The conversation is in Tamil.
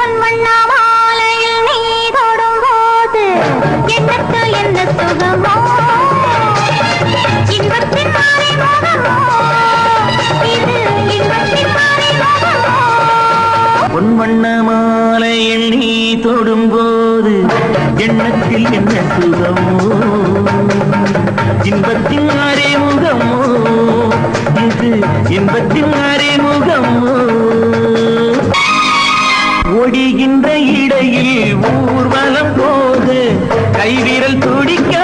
பொன்வண்ணாமாலையில் நீ தொடும்போது எனக்கு என்ன சுகமோ இன்பத்தின் மறைமுகமோ இது இன்பத்தின் மறைமுகமோ பொன்வண்ண மாலையில் நீ தொடும்போது எண்ணத்தில் என்ன சுகமோ இன்பத்தின் அறிமுகமோ இது இன்பத்தின் அறிமுகமோ ஓடுகின்ற இடையில் ஊர்வலம் போது கைவிரல் துடிக்க